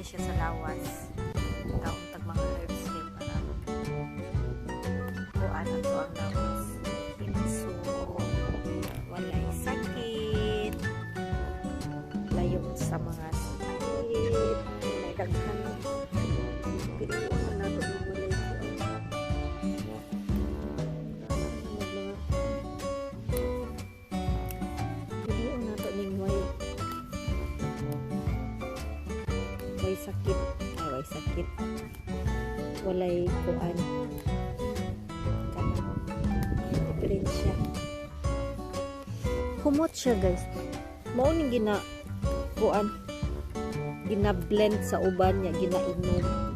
ni siya sa lawas. Kaong tag mga herbs kay para kuan ang to ang lawas. So, walay sakit. Layo sa mga sakit. May daghan. Pero na to walay way sakit, way sakit, walay kuan kanang diferensya. Humot siya guys, mao ning gina kuan, gina blend sa uban niya, ginainom.